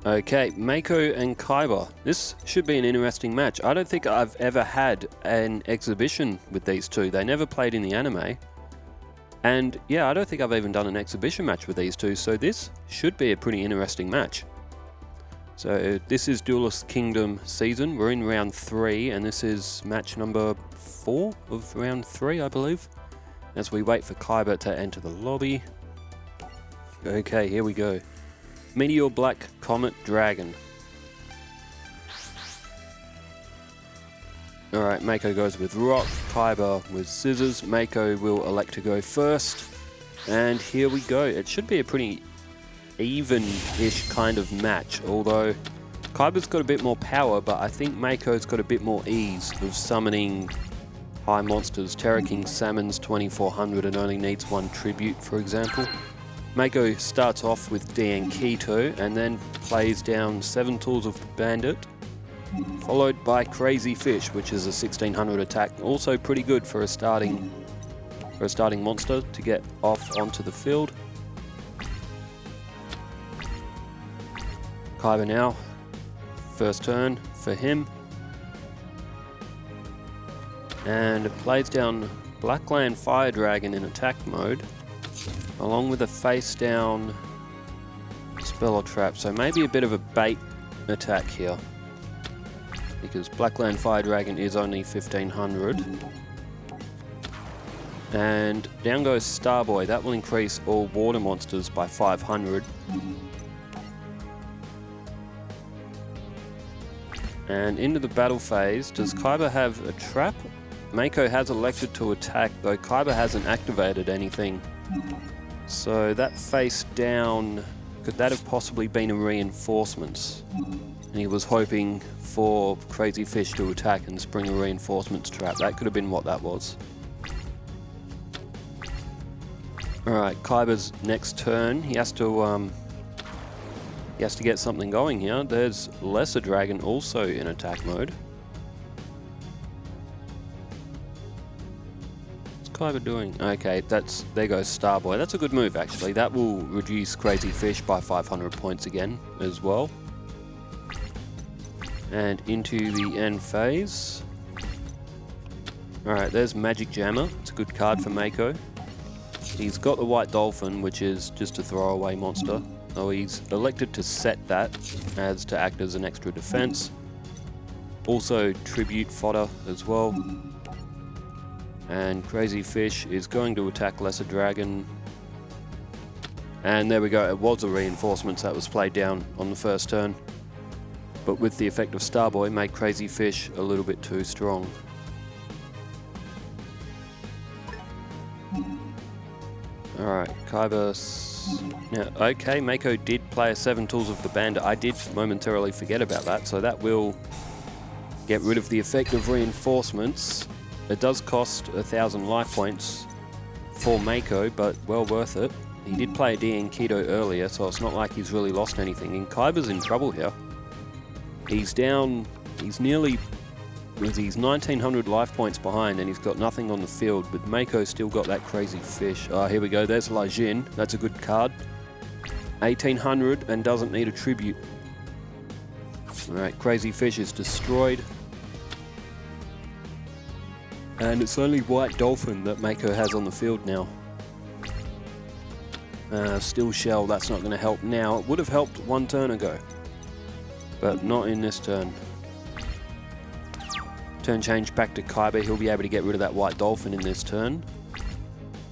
Okay, Mako and Kaiba. This should be an interesting match. I don't think I've ever had an exhibition with these two. They never played in the anime. And yeah, I don't think I've even done an exhibition match with these two, so this should be a pretty interesting match. So this is Duelist Kingdom season. We're in round 3, and this is match number 4 of round 3, I believe. As we wait for Kaiba to enter the lobby. Okay, here we go. Meteor Black Comet Dragon. Alright, Mako goes with Rock, Kaiba with Scissors. Mako will elect to go first. And here we go. It should be a pretty even-ish kind of match, although Kaiba's got a bit more power, but I think Mako's got a bit more ease of summoning high monsters. Terra King Salmon's 2400 and only needs 1 tribute, for example. Mako starts off with Keto and then plays down 7 Tools of the Bandit, followed by Crazy Fish, which is a 1600 attack, also pretty good for a starting monster to get off onto the field. Kaiba now, first turn for him, and it plays down Blackland Fire Dragon in attack mode, along with a face down spell or trap, so maybe a bit of a bait attack here, because Blackland Fire Dragon is only 1500. And down goes Starboy. That will increase all water monsters by 500. And into the battle phase, does Kaiba have a trap? Mako has elected to attack, though Kaiba hasn't activated anything. So that face down, could that have possibly been a reinforcements? And he was hoping for Crazy Fish to attack and spring a reinforcements trap. That could have been what that was. Alright, Kaiba's next turn, he has to get something going here. There's Lesser Dragon also in attack mode. Kaiba doing? Okay, there goes Starboy. That's a good move actually. That will reduce Crazy Fish by 500 points again as well. And into the end phase. Alright, there's Magic Jammer. It's a good card for Mako. He's got the White Dolphin, which is just a throwaway monster. Oh, he's elected to set that as to act as an extra defense. Also tribute fodder as well. And Crazy Fish is going to attack Lesser Dragon. And there we go, it was a reinforcement that was played down on the first turn. But with the effect of Starboy, made Crazy Fish a little bit too strong. Alright, Kaiba. Now, okay, Mako did play a 7 Tools of the Bandit. I did momentarily forget about that, so that will get rid of the effect of reinforcements. It does cost 1,000 life points for Mako, but well worth it. He did play a Keto earlier, so it's not like he's really lost anything. And Kaiba's in trouble here. He's down, he's 1,900 life points behind, and he's got nothing on the field, but Mako still got that Crazy Fish. Here we go, there's La Jin. That's a good card. 1,800 and doesn't need a tribute. Alright, Crazy Fish is destroyed. And it's only White Dolphin that Mako has on the field now. Still Shell, that's not going to help now. It would have helped 1 turn ago, but not in this turn. Turn change back to Kaiba. He'll be able to get rid of that White Dolphin in this turn,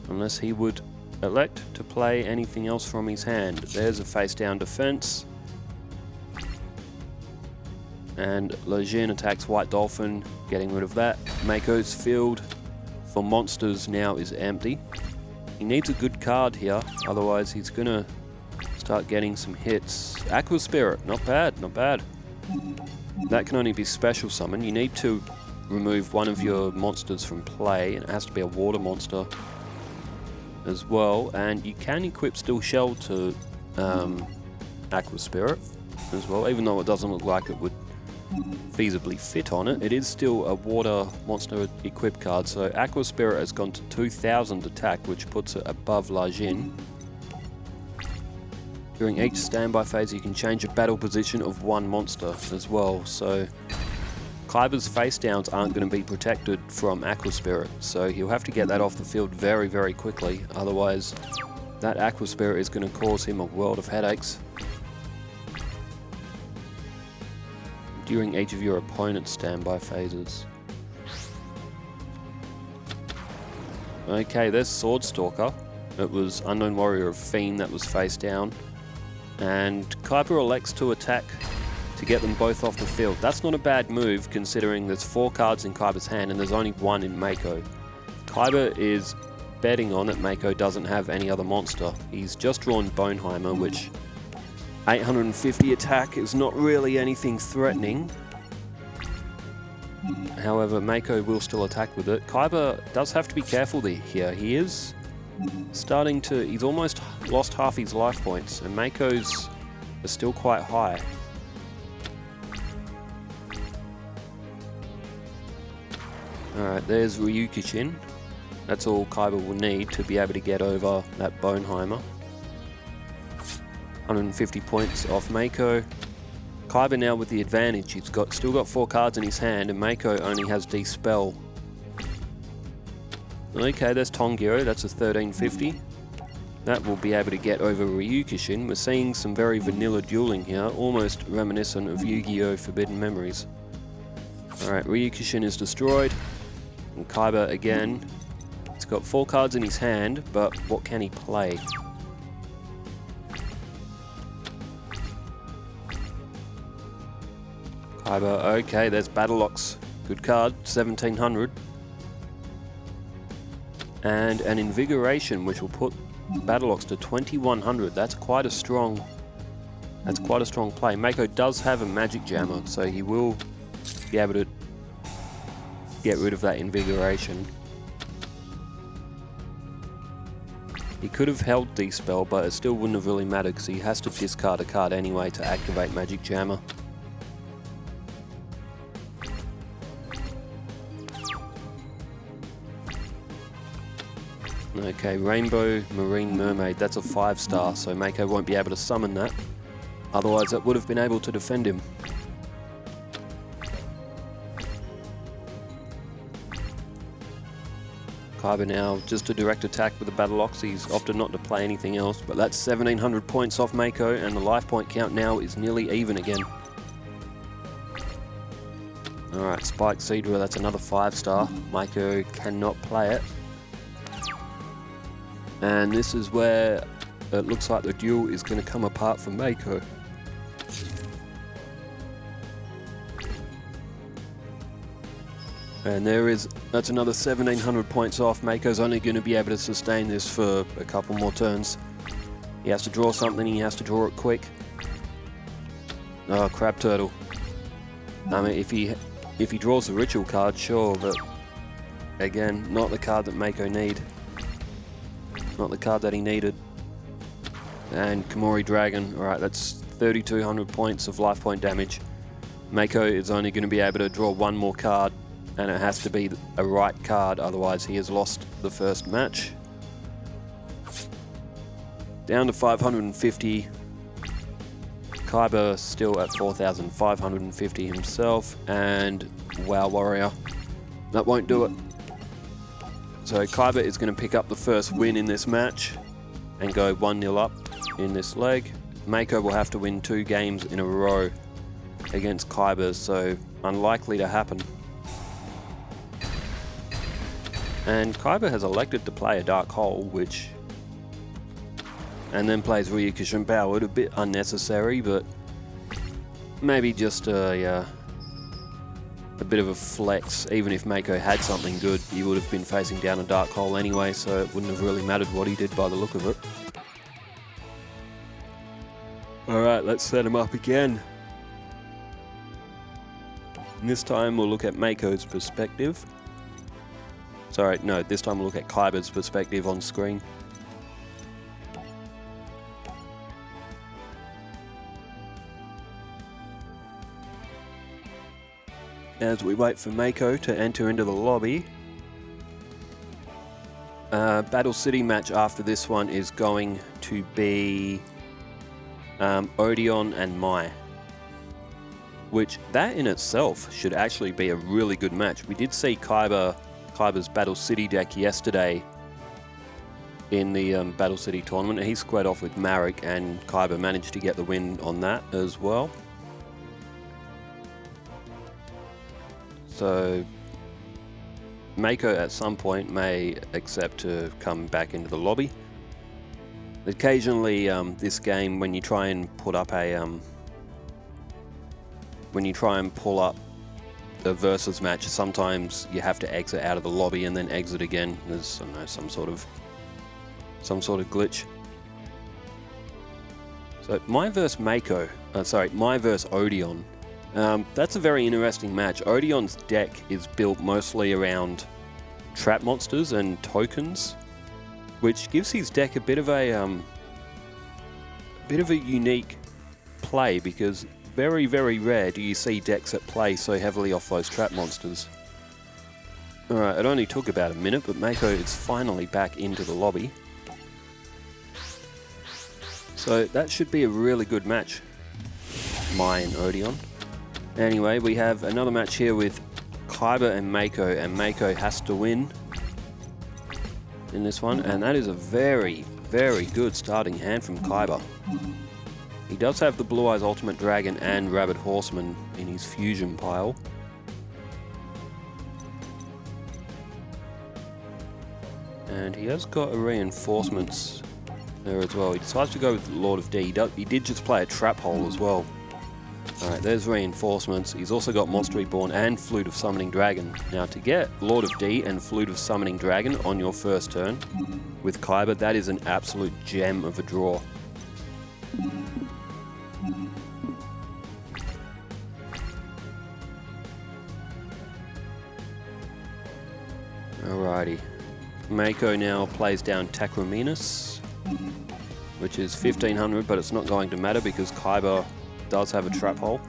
unless he would elect to play anything else from his hand. There's a face down defense. And Le Jin attacks White Dolphin, getting rid of that. Mako's field for monsters now is empty. He needs a good card here, otherwise he's gonna start getting some hits. Aqua Spirit, not bad, not bad. That can only be special summon. You need to remove one of your monsters from play, and it has to be a water monster as well. And you can equip Steel Shell to Aqua Spirit as well, even though it doesn't look like it would feasibly fit on it. It is still a water monster equip card, so Aqua Spirit has gone to 2000 attack, which puts it above La Jin. During each standby phase, you can change the battle position of one monster as well. So Kaiba's face downs aren't going to be protected from Aqua Spirit, so he'll have to get that off the field very, very quickly. Otherwise, that Aqua Spirit is going to cause him a world of headaches. During each of your opponent's standby phases. Okay, there's Sword Stalker. It was Unknown Warrior of Fiend that was face down. And Kaiba elects to attack to get them both off the field. That's not a bad move considering there's 4 cards in Kaiba's hand and there's only 1 in Mako. Kaiba is betting on that Mako doesn't have any other monster. He's just drawn Boneheimer, which 850 attack is not really anything threatening. However, Mako will still attack with it. Kaiba does have to be careful here. He is starting to... He's almost lost half his life points, and Mako's are still quite high. Alright, there's Ryukishin. That's all Kaiba will need to be able to get over that Boneheimer. 150 points off Mako. Kaiba now with the advantage. He's still got 4 cards in his hand, and Mako only has Dispel. Okay, there's Tongiro. That's a 1350. That will be able to get over Ryukishin. We're seeing some very vanilla dueling here, almost reminiscent of Yu-Gi-Oh! Forbidden Memories. Alright, Ryukishin is destroyed. And Kaiba again. He's got 4 cards in his hand, but what can he play? Kaiba, okay, there's Battleox. Good card, 1700. And an Invigoration, which will put Battleox to 2100. That's quite a strong play. Mako does have a Magic Jammer, so he will be able to get rid of that Invigoration. He could have held Dispel, but it still wouldn't have really mattered because he has to discard a card anyway to activate Magic Jammer. Okay, Rainbow Marine Mermaid, that's a 5-star, so Mako won't be able to summon that. Otherwise, it would have been able to defend him. Kaiba now just a direct attack with the Battleox. He's opted not to play anything else, but that's 1700 points off Mako, and the life point count now is nearly even again. Alright, Spike Seadra, that's another 5-star. Mako cannot play it. And this is where it looks like the duel is going to come apart for Mako. And that's another 1700 points off. Mako's only going to be able to sustain this for a couple more turns. He has to draw something, he has to draw it quick. Oh, Crab Turtle. I mean, if he draws a Ritual card, sure, but again, not the card that Mako need. Not the card that he needed. And Komori Dragon, alright, that's 3200 points of life point damage. Mako is only going to be able to draw one more card, and it has to be a right card, otherwise he has lost the first match. Down to 550. Kaiba still at 4550 himself, and Wow Warrior. That won't do it. So Kaiba is going to pick up the first win in this match and go 1-0 up in this leg. Mako will have to win 2 games in a row against Kaiba, so unlikely to happen. And Kaiba has elected to play a Dark Hole, and then plays Ryukishin Powered, a bit unnecessary, but maybe just a bit of a flex. Even if Mako had something good, he would have been facing down a Dark Hole anyway, so it wouldn't have really mattered what he did by the look of it. Alright, let's set him up again. And this time we'll look at Mako's perspective. Sorry, no, this time we'll look at Kaiba's perspective on screen. As we wait for Mako to enter into the lobby. Battle City match after this one is going to be Odeon and Mai. Which, that in itself should actually be a really good match. We did see Kaiba's Battle City deck yesterday in the Battle City tournament. He squared off with Marek, and Kaiba managed to get the win on that as well. So Mako at some point may accept to come back into the lobby. Occasionally, this game, when you try and put up a pull up a versus match, sometimes you have to exit out of the lobby and then exit again. There's, I don't know, some sort of glitch. So Mai versus Mako, Mai versus Odeon. That's a very interesting match. Odeon's deck is built mostly around trap monsters and tokens, which gives his deck a bit of a unique play, because very, very rare do you see decks that play so heavily off those trap monsters. Alright, it only took about a minute, but Mako is finally back into the lobby. So that should be a really good match, Mai and Odeon. Anyway, we have another match here with Kaiba and Mako has to win in this one, and that is a very, very good starting hand from Kaiba. He does have the Blue Eyes Ultimate Dragon and Rabbit Horseman in his fusion pile. And he has got a reinforcements there as well. He decides to go with Lord of D. He did just play a Trap Hole as well. Alright, there's reinforcements. He's also got Monster Reborn and Flute of Summoning Dragon. Now, to get Lord of D and Flute of Summoning Dragon on your first turn with Kaiba, that is an absolute gem of a draw. Alrighty. Mako now plays down Takraminas, which is 1500, but it's not going to matter because Kaiba does have a trap hole.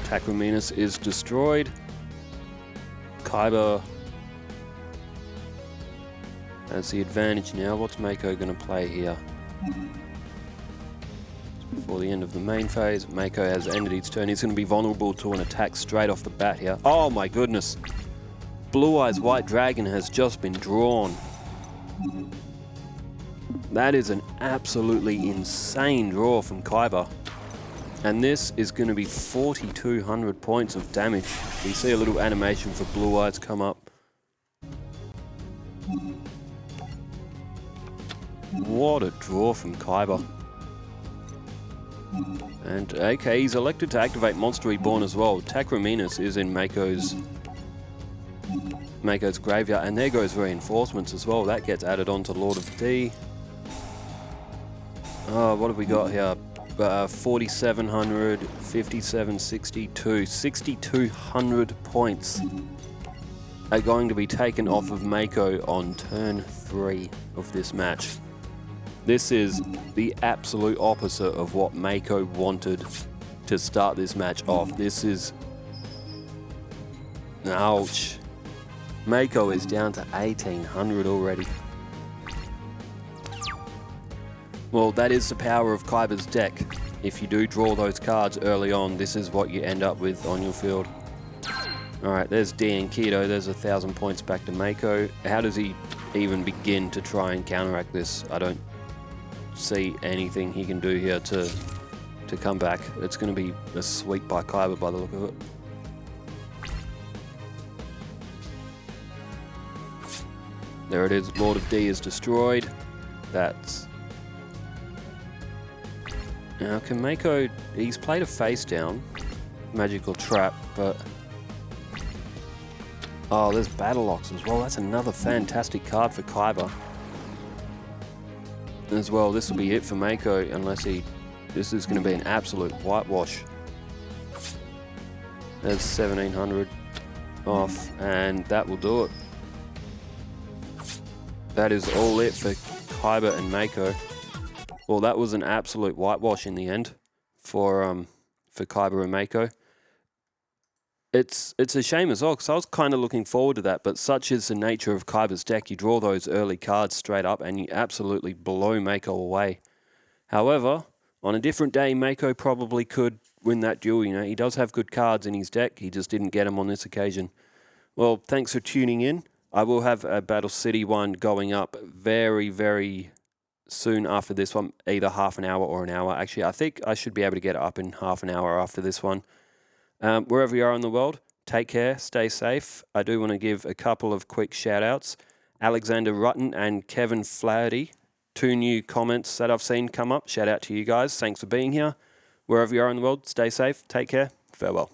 Takraminas is destroyed. Kaiba has the advantage now. What's Mako going to play here? Before the end of the main phase, Mako has ended its turn. He's going to be vulnerable to an attack straight off the bat here. Oh my goodness! Blue Eyes White Dragon has just been drawn. That is an absolutely insane draw from Kaiba. And this is going to be 4,200 points of damage. We see a little animation for Blue Eyes come up. What a draw from Kaiba. And okay, he's elected to activate Monster Reborn as well. Takraminas is in Mako's graveyard, and there goes reinforcements as well. That gets added on to Lord of D. Oh, what have we got here? 4,700, 5762, 6,200 points are going to be taken off of Mako on turn 3 of this match. This is the absolute opposite of what Mako wanted to start this match off. This is... ouch. Mako is down to 1,800 already. Well, that is the power of Kaiba's deck. If you do draw those cards early on, this is what you end up with on your field. Alright, there's D and Keto. There's 1,000 points back to Mako. How does he even begin to try and counteract this? I don't see anything he can do here to come back. It's going to be a sweep by Kaiba by the look of it. There it is. Lord of D is destroyed. That's... Now, can Mako... He's played a face down. Magical Trap, but... Oh, there's Battle Ox as well. That's another fantastic card for Kaiba. As well, this will be it for Mako, unless he... This is going to be an absolute whitewash. There's 1,700 off, and that will do it. That is all it for Kaiba and Mako. Well, that was an absolute whitewash in the end for Kaiba and Mako. It's a shame as well, because I was kind of looking forward to that, but such is the nature of Kaiba's deck. You draw those early cards straight up and you absolutely blow Mako away. However, on a different day, Mako probably could win that duel. You know, he does have good cards in his deck. He just didn't get them on this occasion. Well, thanks for tuning in. I will have a Battle City one going up very, very soon after this one, either half an hour or an hour. Actually, I think I should be able to get it up in half an hour after this one. Wherever you are in the world, take care, stay safe. I do want to give a couple of quick shout outs. Alexander Rutten and Kevin Flaherty, 2 new comments that I've seen come up. Shout out to you guys. Thanks for being here. Wherever you are in the world, stay safe, take care, farewell.